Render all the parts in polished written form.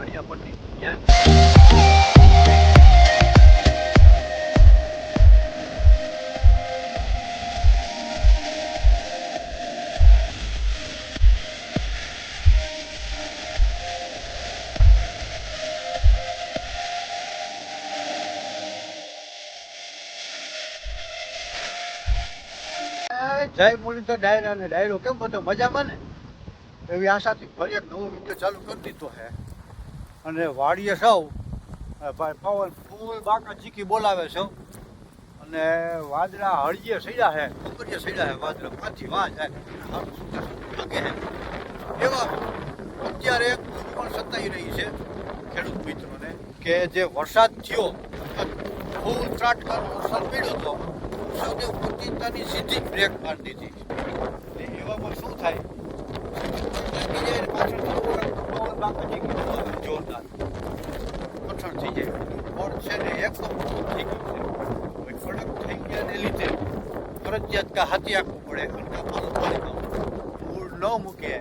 હળિયા પટ્ટી જય મુરલીધર ડાયરા અને ડાયરો કેમ બધો મજામાં ને એવી આશાથી ફરી એક નવો વિડીયો ચાલુ કરી દીધો છે. અને વાડીએ સૌ ભાઈ પવન ફૂલ બાકા ચીકી બોલાવે છે અને વાદળા હળીએ સડ્યા છે, કુકરીએ સડ્યા છે, વાદળા પાછી વાં જાય લાગે છે. એવા અત્યારે એક પણ સતાઈ રહી છે ખેડૂત મિત્રોને કે જે વરસાદ થયો ફૂલ ત્રાટકારો વરસાદ પડ્યો હતો, સૌને પોતાની સીધી બ્રેક મારી દીધી. એવામાં શું થાય જોરદાર કઠણ થઈ જાય ફળ છે ને એકદમ થઈ ગયું છે. કડક થઈ ગયાને લીધે ફરજિયાત કા હાથી આપવું પડે અને કાપવાનું પાણી મૂળ ન મૂકે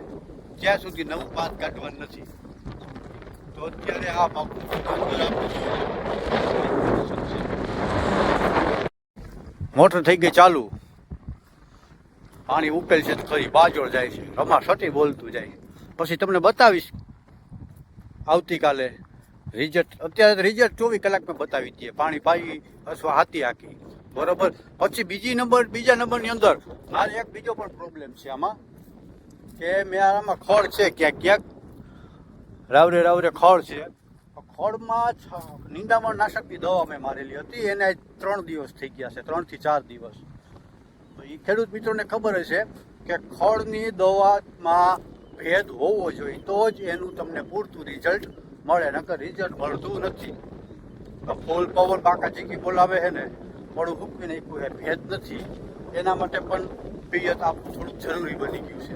જ્યાં સુધી નવું પાક કાઢવાનું નથી. તો અત્યારે આ પાકું મોટર થઈ ગઈ ચાલુ, પાણી ઉકેલ છે ખરી બાજોડ જાય છે, રમા સટી બોલતું જાય. પછી તમને બતાવીશ આવતીકાલે રિઝલ્ટ. અત્યારે રિઝલ્ટ 24 કલાકમાં બતાવી દઈએ, પાણી પાઈ અથવા હાથી હાકી બરોબર. પછી બીજા નંબરની અંદર મારે એક બીજો પણ પ્રોબ્લેમ છે આમાં કે મેં આમાં ખડ છે ક્યાંક રાવરે ખડ છે. ખડમાં નિંદામણ નાશકની દવા મેં મારેલી હતી, એને 3 દિવસ થઈ ગયા છે, 3 થી 4 દિવસ. તો એ ખેડૂત મિત્રોને ખબર હશે કે ખડની દવામાં ભેદ હોવો જોઈએ તો જ એનું તમને પૂરતું રિઝલ્ટ મળે, નકર રિઝલ્ટ મળતું નથી. તો ફૂલ પવન બાકા ચીકી બોલાવે છે ને થોડું હૂકવી નાખ્યું છે, ભેદ નથી. એના માટે પણ પિયત આપવું થોડું જરૂરી બની ગયું છે.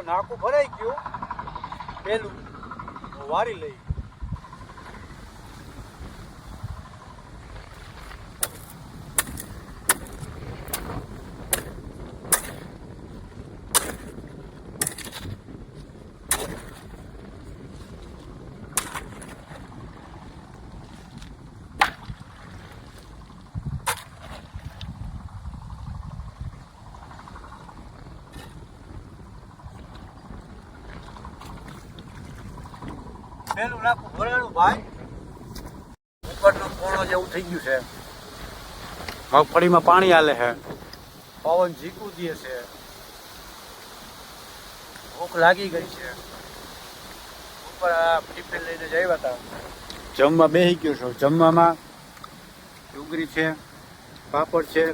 નાકું ભરાઈ ગયું, પેલું વારી લઈ. પેલું નાખું ભરેલું ભાઈ, ઉપરનું કોણો જેવું થઈ ગયું છે. મગફળીમાં પાણી હાલે છે, પવન ઝીકું દે છે, ભૂખ લાગી ગઈ છે. ઉપર ટિફિન લઈને જ આવ્યા હતા, જમવા બેસી ગયો છો. જમવામાં ડુંગળી છે, પાપડ છે,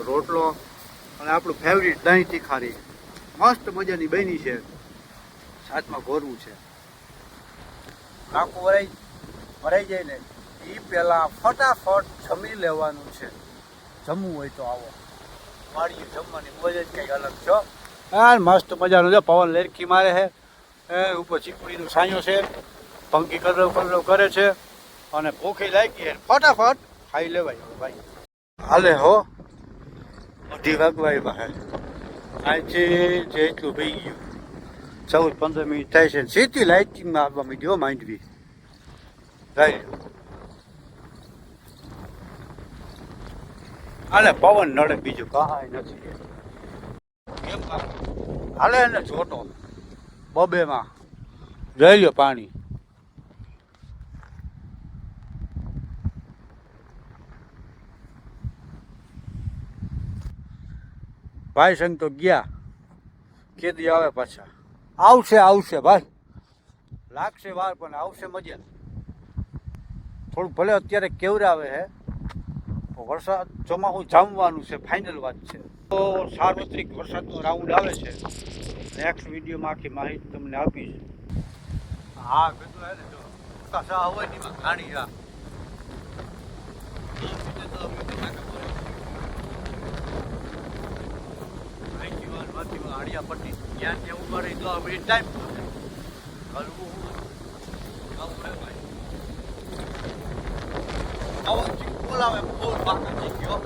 રોટલો અને આપણું ફેવરિટ દહીં તીખારી મસ્ત મજાની બની છે. સાથમાં ઘોરવું છે. નાકું ભરાઈ જાય ને એ પહેલાં ફટાફટ જમી લેવાનું છે. જમવું હોય તો આવો વાડીએ, જમવાની મજા જ કંઈક અલગ છો. હા મસ્ત મજાનું છે, પવન લેરકી મારે છે, ઉપર ચીકડીનો છાંયો છે, પંખી કલરવ કરે છે અને ભૂખી લાગી ફટાફટ ખાઈ લેવાય ભાઈ. હાલે હો 2:30 વાગવા પાસે અહીંથી જેટલું ભઈ ગયું 14-15 મિનિટ થાય છે. સીધી લાઇટિંગમાં આવવા માંડ્યો માંડવી જાય. હાલે પવન નડે, બીજું કાંઈ નથી. કેમ હાલે ને જોટો બબેમાં જઈ લ્યો પાણી. ભાઈ સંગ તો ગયા, કેદી આવે પાછા? આવશે ભાઈ, લાગશે વાર પણ આવશે મજા. થોડું ભલે અત્યારે કેવરાવે છે, વરસાદ ચોમાસું જામવાનું છે, ફાઇનલ વાત છે. તો સાર્વત્રિક વરસાદનો રાઉન્ડ આવે છે. નેક્સ્ટ વિડીયોમાં આખી માહિતી તમને આપીશ. હા કીધું હે ને જો કસા હોય ને એમાં ઘાણી આ હાડિયા પટ્ટી ત્યાં ત્યાં ઉભા રહી 10 મિનિટ ટાઈમ હલવું બોલાવે ફૂલ બાકા થઈ ગયો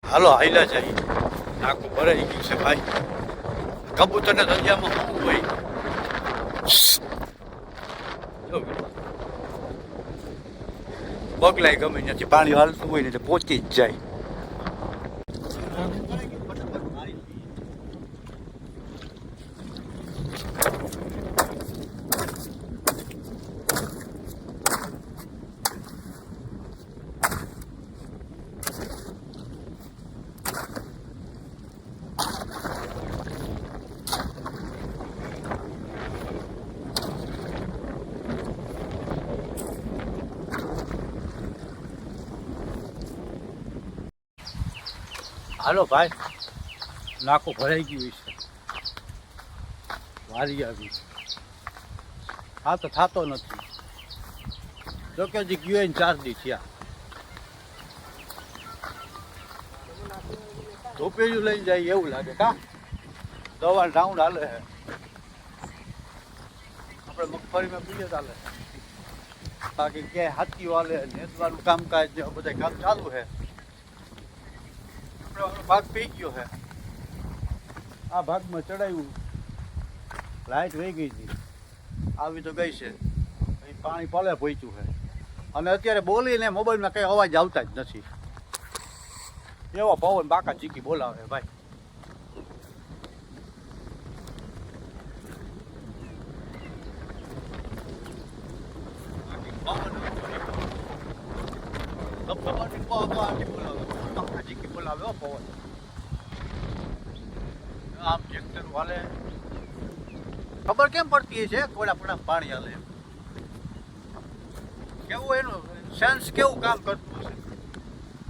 હાલો હાઈલા જાય નાખું ભરાઈ ગયું છે ભાઈ કબૂતરને ધંધિયામાં શું હોય બગલાય ગમે ત્યાંથી પાણી હાલતું હોય ને એટલે પહોંચી જ જાય. હાલો ભાઈ નાખો ભરાઈ ગયું છે વારી આવી આ તો થતો નથી જો કે હજી ગયો ને 4 દી થયા ધોપેજું લઈને જાય એવું લાગે કા દવા ડાઉન હાલે છે આપણે મગફળીમાં પીએ ચાલે બાકી ક્યાંય હાથીઓ હાલે નેસવાનું કામકાજ ને બધા કામ ચાલુ છે ભાગ પી ગયો છે આ ભાગમાં ચડાવ્યું લાઈટ વહી ગઈ હતી આવી તો ગઈ છે પાણી પાલે પહોંચ્યું છે અને અત્યારે બોલીને મોબાઈલમાં કંઈ અવાજ આવતા જ નથી એવો પવન બાકા ચીકી બોલાવે ભાઈ બોલાવે પવન આમ ટ્રેક્ટર વાલે ખબર કેમ પડતી છે કોડા પાણી હાલે કેવું એનું સેન્સ કેવું કામ કરતું હશે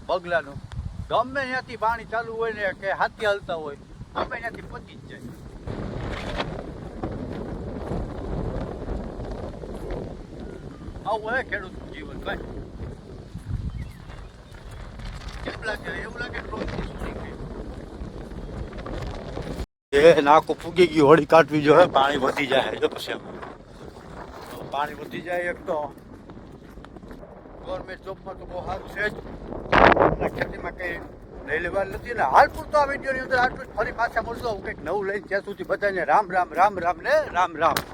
બગલાનું ગમે ત્યાંથી પાણી ચાલુ હોય ને કે હાથી હાલતા હોય ગમે ત્યાંથી પચી જ જાય આવું હોય ખેડૂતનું જીવન ભાઈ એવું લાગે એ નાકો ફૂગી ગયું હોળી કાઢવી જોઈએ પાણી વધી જાય જો પછી પાણી વધી જાય એક તો ગવર્મેન્ટ જોબમાં તો બહુ સારું છે જ ખેતીમાં કંઈ લઈ લેવા નથી ને હાલ પૂરતો આ વિડીયોની અંદર આટલું જ ફરી પાછા મળશો કંઈક નવું લઈને ત્યાં સુધી બધાને રામ રામ રામ રામ ને રામ રામ.